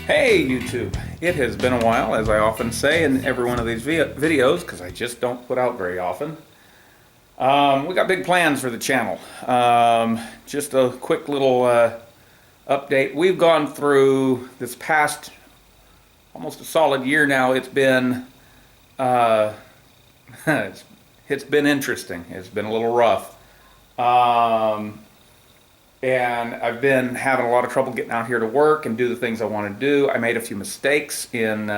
Hey YouTube, it has been a while, as I often say in every one of these videos, because I just don't put out very often. We got big plans for the channel. Just a quick little update. We've gone through this past almost a solid year now. It's been it's been interesting. It's been a little rough. And I've been having a lot of trouble getting out here to work and do the things I want to do. I made a few mistakes in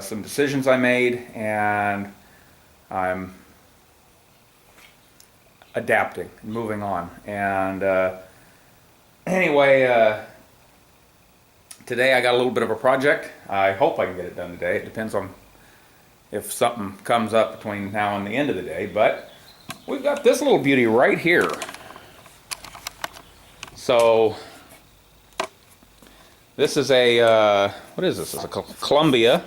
some decisions I made, and I'm adapting and moving on. And anyway, today I got a little bit of a project. I hope I can get it done today. It depends on if something comes up between now and the end of the day. But we've got this little beauty right here. So this is a, what is this? It's a Columbian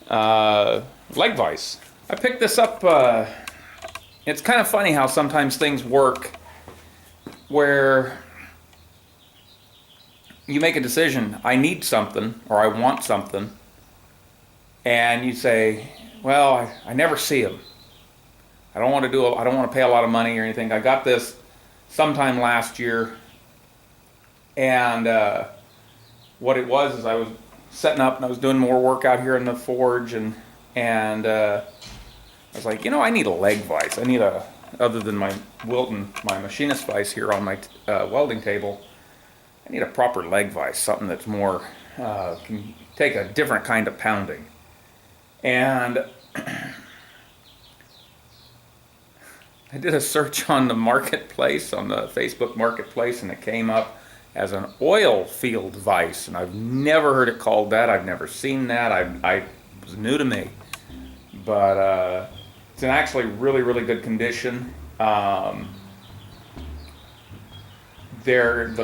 leg vise. I picked this up, it's kind of funny how sometimes things work where you make a decision, I need something or I want something, and you say, well, I never see them. I don't want to pay a lot of money or anything. I got this sometime last year. And what it was is I was setting up and I was doing more work out here in the forge, and I was like, you know, I need a leg vise. I need other than my Wilton, my machinist vise here on my welding table, I need a proper leg vise, something that's more, can take a different kind of pounding. And I did a search on the marketplace, on the Facebook marketplace, and it came up as an oil field vise, and I've never heard it called that. I've never seen that. It was new to me, but it's in actually really, really good condition. The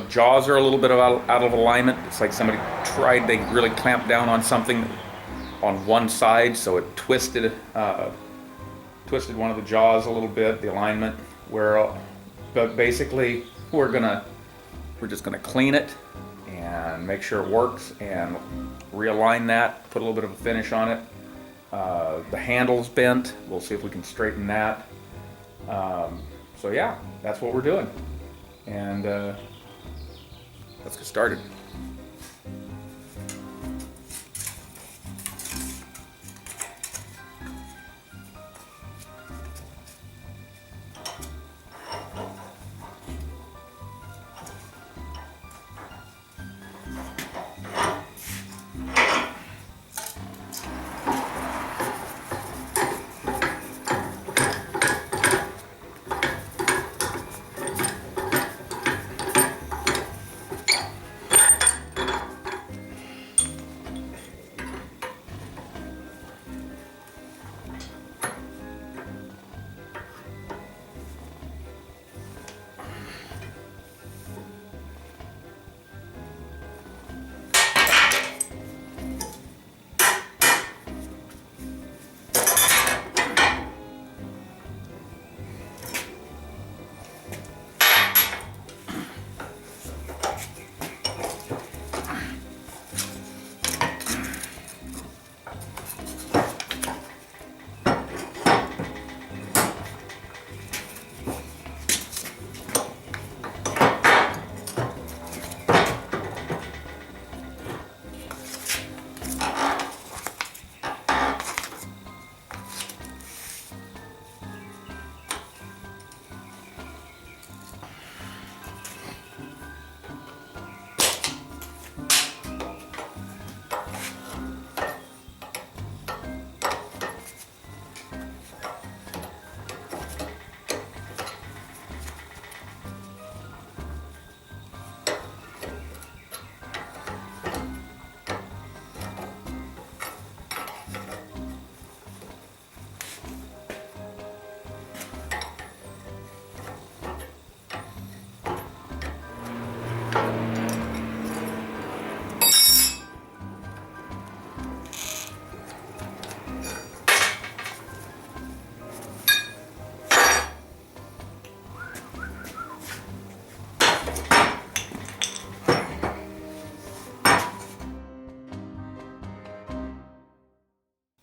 jaws are a little bit out of alignment. It's like somebody they really clamped down on something on one side, so it twisted one of the jaws a little bit, the alignment. But basically, we're just going to clean it and make sure it works and realign that, put a little bit of a finish on it. The handle's bent. We'll see if we can straighten that. So yeah, that's what we're doing. And let's get started.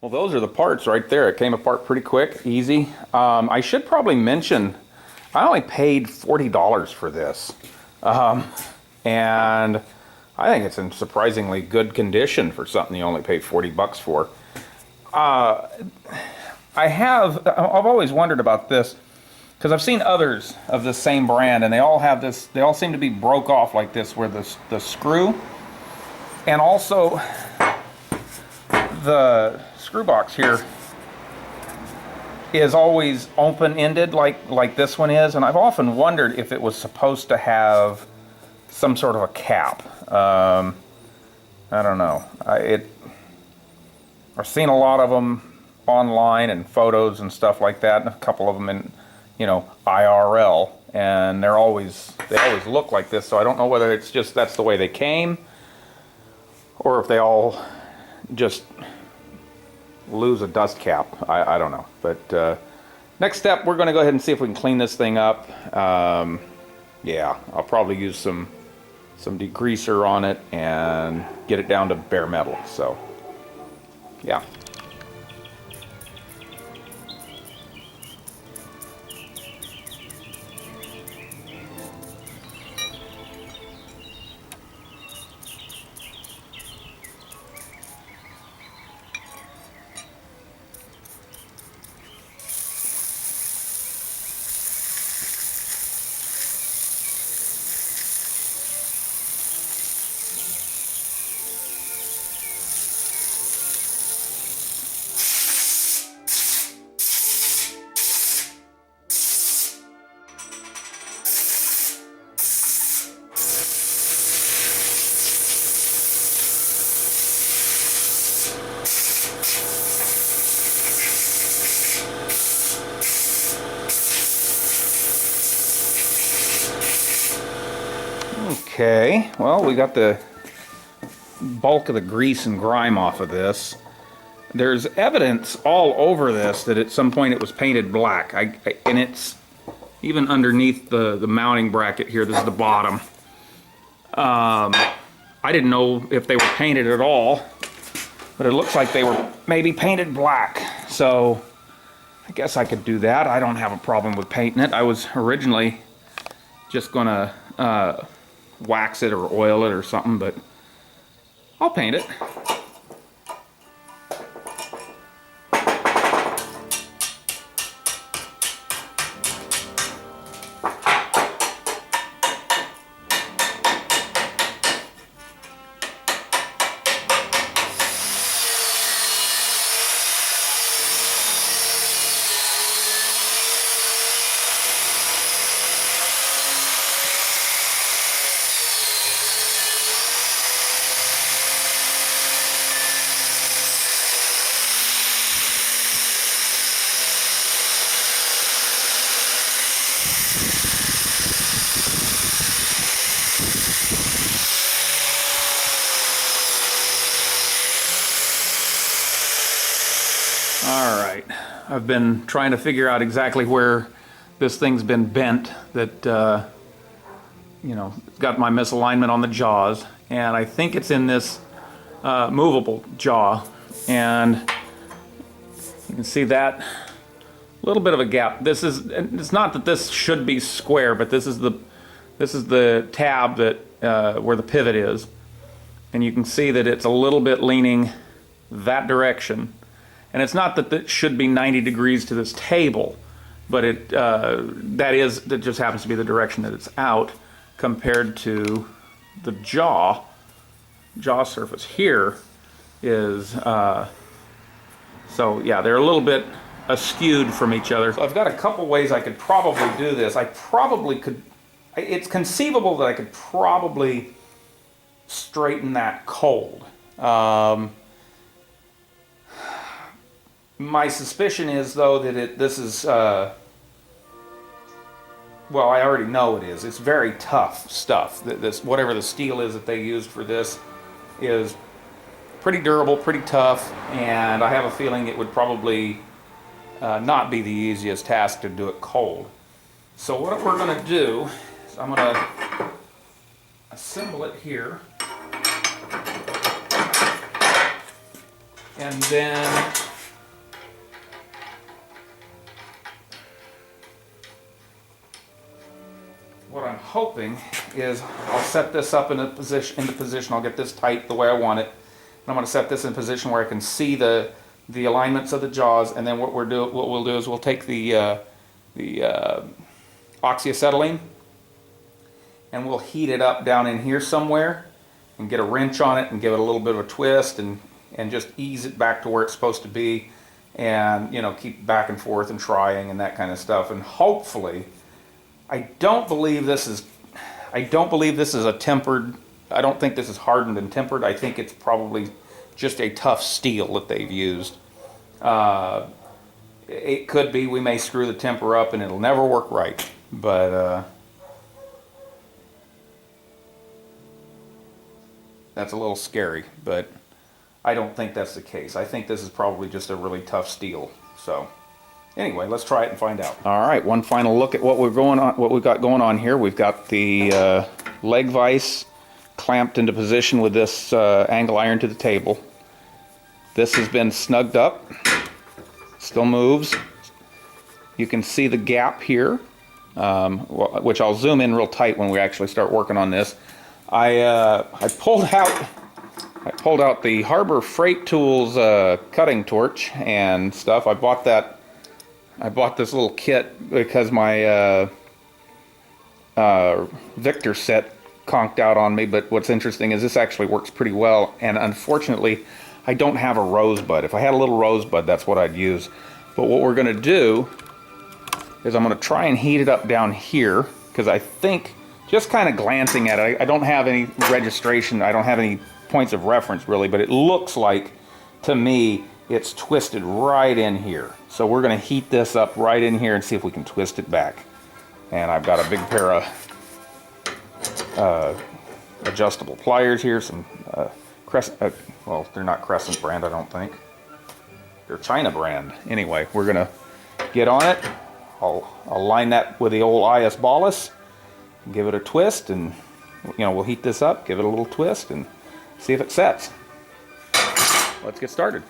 Well, those are the parts right there. It came apart pretty quick, easy. I should probably mention, I only paid $40 for this. And I think it's in surprisingly good condition for something you only pay 40 bucks for. I've always wondered about this, because I've seen others of the same brand, and they all have this, they all seem to be broke off like this, where the screw, and also the screw box here is always open-ended like this one is, and I've often wondered if it was supposed to have some sort of a cap. I don't know. I've seen a lot of them online and photos and stuff like that, and a couple of them in, you know, IRL, and they always look like this. So I don't know whether it's just that's the way they came, or if they all just lose a dust cap. I don't know. But next step, we're going to go ahead and see if we can clean this thing up. Yeah, I'll probably use some degreaser on it and get it down to bare metal. So yeah. Okay, well, we got the bulk of the grease and grime off of this. There's evidence all over this that at some point it was painted black. And it's even underneath the mounting bracket here. This is the bottom. I didn't know if they were painted at all, but it looks like they were maybe painted black. So I guess I could do that. I don't have a problem with painting it. I was originally just gonna wax it or oil it or something, but I'll paint it. Alright, I've been trying to figure out exactly where this thing's been bent, that, you know, it's got my misalignment on the jaws, and I think it's in this movable jaw, and you can see that little bit of a gap. This is, it's not that this should be square, but this is the tab that where the pivot is, and you can see that it's a little bit leaning that direction. And it's not that it should be 90 degrees to this table, but that just happens to be the direction that it's out compared to the jaw surface here is, so yeah, they're a little bit askewed from each other. So I've got a couple ways I could probably do this. I probably could, it's conceivable that I could probably straighten that cold. My suspicion is, though, that this is, well, I already know it is. It's very tough stuff. This, whatever the steel is that they used for this, is pretty durable, pretty tough, and I have a feeling it would probably not be the easiest task to do it cold. So what we're going to do is I'm going to assemble it here, and then what I'm hoping is I'll set this up in into position. I'll get this tight the way I want it. And I'm going to set this in position where I can see the alignments of the jaws. And then what we'll do is we'll take the oxyacetylene and we'll heat it up down in here somewhere and get a wrench on it and give it a little bit of a twist and just ease it back to where it's supposed to be, and you know, keep back and forth and trying and that kind of stuff. And hopefully, I don't believe this is a tempered, I don't think this is hardened and tempered. I think it's probably just a tough steel that they've used. It could be we may screw the temper up and it'll never work right, but that's a little scary, but I don't think that's the case. I think this is probably just a really tough steel. So anyway, let's try it and find out. All right, one final look at what we've got going on here. We've got the leg vise clamped into position with this angle iron to the table. This has been snugged up. Still moves. You can see the gap here, which I'll zoom in real tight when we actually start working on this. I pulled out the Harbor Freight Tools cutting torch and stuff. I bought this little kit because my Victor set conked out on me, but what's interesting is this actually works pretty well, and unfortunately I don't have a rosebud. If I had a little rosebud, that's what I'd use. But what we're going to do is I'm going to try and heat it up down here, because I think, just kind of glancing at it, I don't have any registration, I don't have any points of reference really, but it looks like, to me, it's twisted right in here. So we're going to heat this up right in here and see if we can twist it back. And I've got a big pair of adjustable pliers here, some well, they're not Crescent brand, I don't think. They're China brand. Anyway, we're going to get on it. I'll line that with the old IS Bolus, give it a twist, and we'll heat this up, give it a little twist, and see if it sets. Let's get started.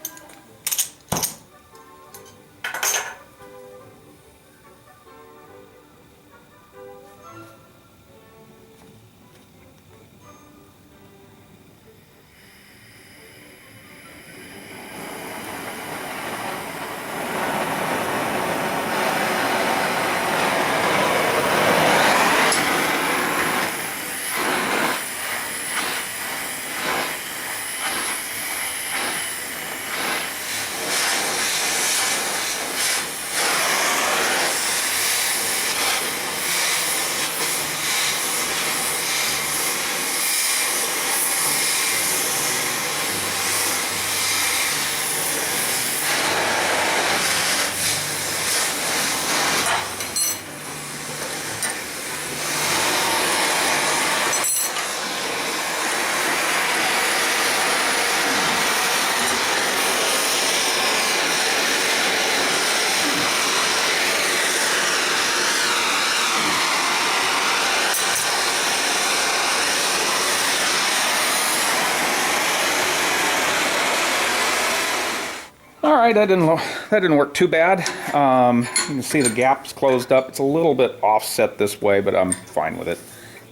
All right, that didn't work too bad. You can see the gap's closed up. It's a little bit offset this way, but I'm fine with it.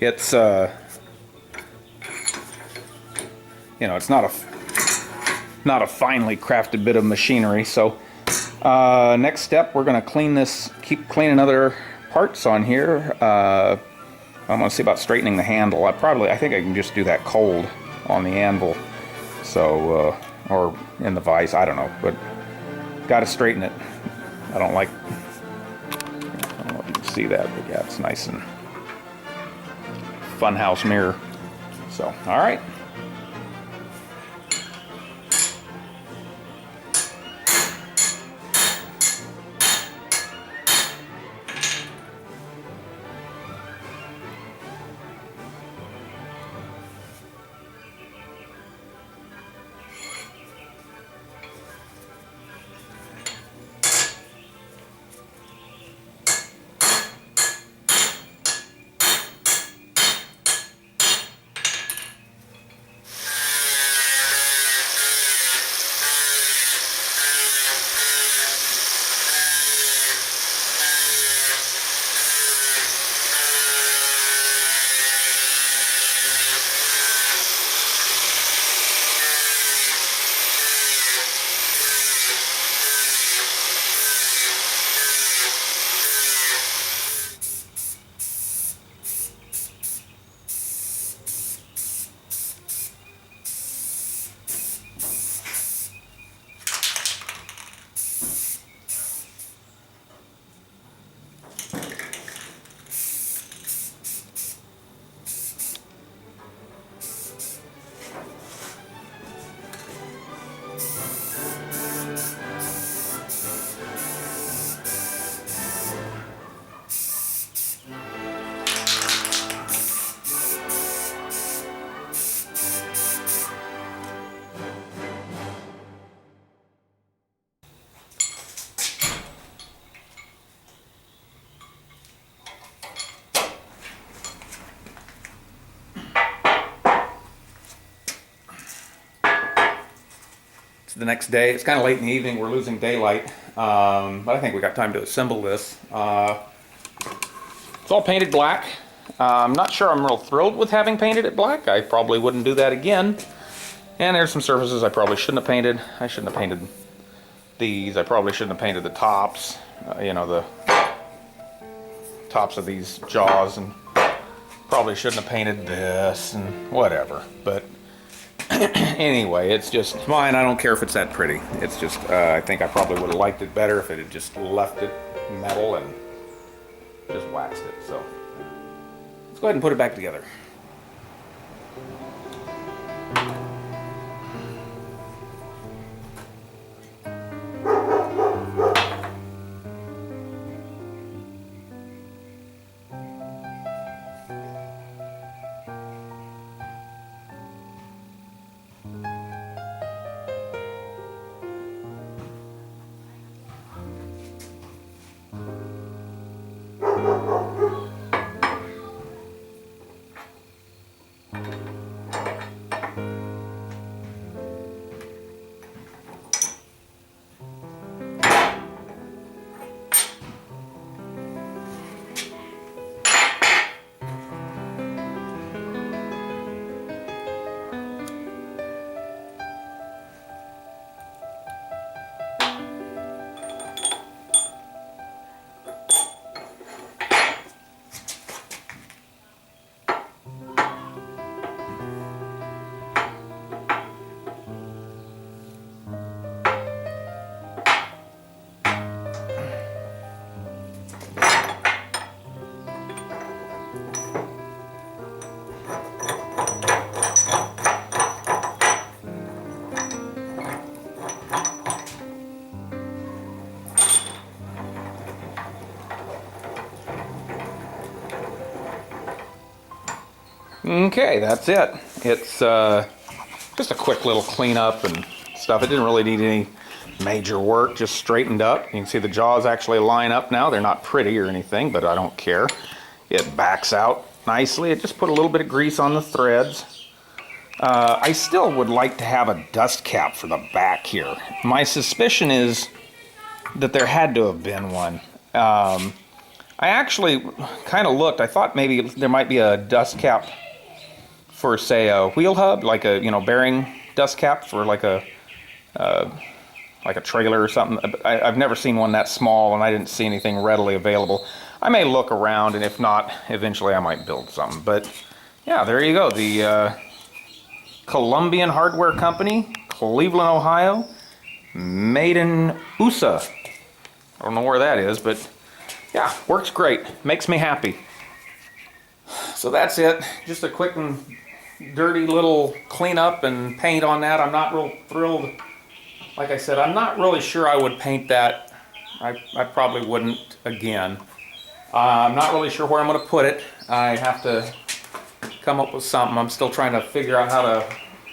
It's it's not a finely crafted bit of machinery. So next step, we're going to keep cleaning other parts on here. I'm going to see about straightening the handle. I think I can just do that cold on the anvil. So or in the vise, I don't know, but got to straighten it. I don't know if you can see that, but yeah, it's nice and funhouse mirror. So, all right. the next day. It's kind of late in the evening. We're losing daylight, but I think we got time to assemble this. It's all painted black. I'm not sure I'm real thrilled with having painted it black. I probably wouldn't do that again. And there's some surfaces I probably shouldn't have painted. I shouldn't have painted these. I probably shouldn't have painted the tops. You know, the tops of these jaws, and probably shouldn't have painted this and whatever. But anyway, it's just fine. I don't care if it's that pretty. It's just, I think I probably would have liked it better if it had just left it metal and just waxed it. So let's go ahead and put it back together. Okay, that's it. It's just a quick little cleanup and stuff. It didn't really need any major work, just straightened up. You can see the jaws actually line up now. They're not pretty or anything, but I don't care. It backs out nicely. It just put a little bit of grease on the threads. I still would like to have a dust cap for the back here. My suspicion is that there had to have been one. I actually kind of looked. I thought maybe there might be a dust cap for, say, a wheel hub, like a, you know, bearing dust cap for like a trailer or something. I've never seen one that small, and I didn't see anything readily available. I may look around, and if not, eventually I might build something. But yeah, there you go. The Columbian Hardware Company, Cleveland, Ohio, made in USA. I don't know where that is, but yeah, works great. Makes me happy. So that's it. Just a quick and dirty little cleanup and paint on that. I'm not real thrilled. Like I said, I'm not really sure I would paint that. I probably wouldn't again. I'm not really sure where I'm going to put it. I have to come up with something. I'm still trying to figure out how to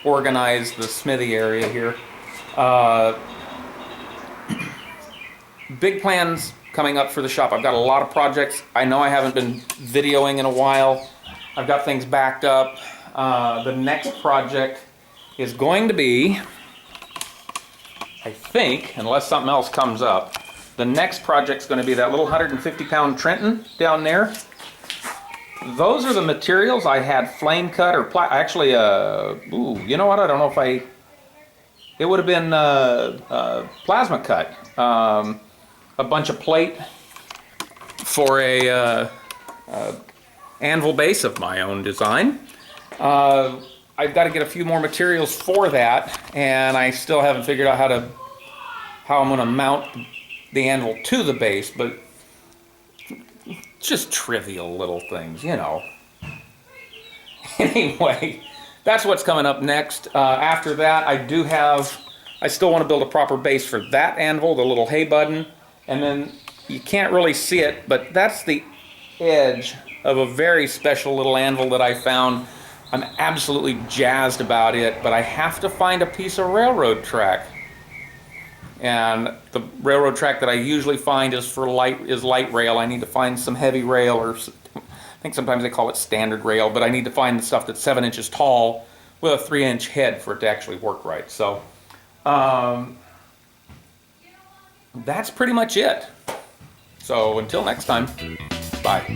organize the smithy area here. Big plans coming up for the shop. I've got a lot of projects. I know I haven't been videoing in a while. I've got things backed up. The next project is going to be, I think, unless something else comes up, the next project's going to be that little 150-pound Trenton down there. Those are the materials I had flame cut or actually, ooh, you know what? I don't know if it would have been plasma cut. A bunch of plate for a anvil base of my own design. I've got to get a few more materials for that, and I still haven't figured out how I'm going to mount the anvil to the base, but it's just trivial little things, you know. Anyway, that's what's coming up next. After that, I still want to build a proper base for that anvil, the little hay button, and then you can't really see it, but that's the edge of a very special little anvil that I found. I'm absolutely jazzed about it, but I have to find a piece of railroad track. And the railroad track that I usually find is light rail. I need to find some heavy rail, or I think sometimes they call it standard rail, but I need to find the stuff that's 7 inches tall with a 3-inch head for it to actually work right. So That's pretty much it. So until next time, bye.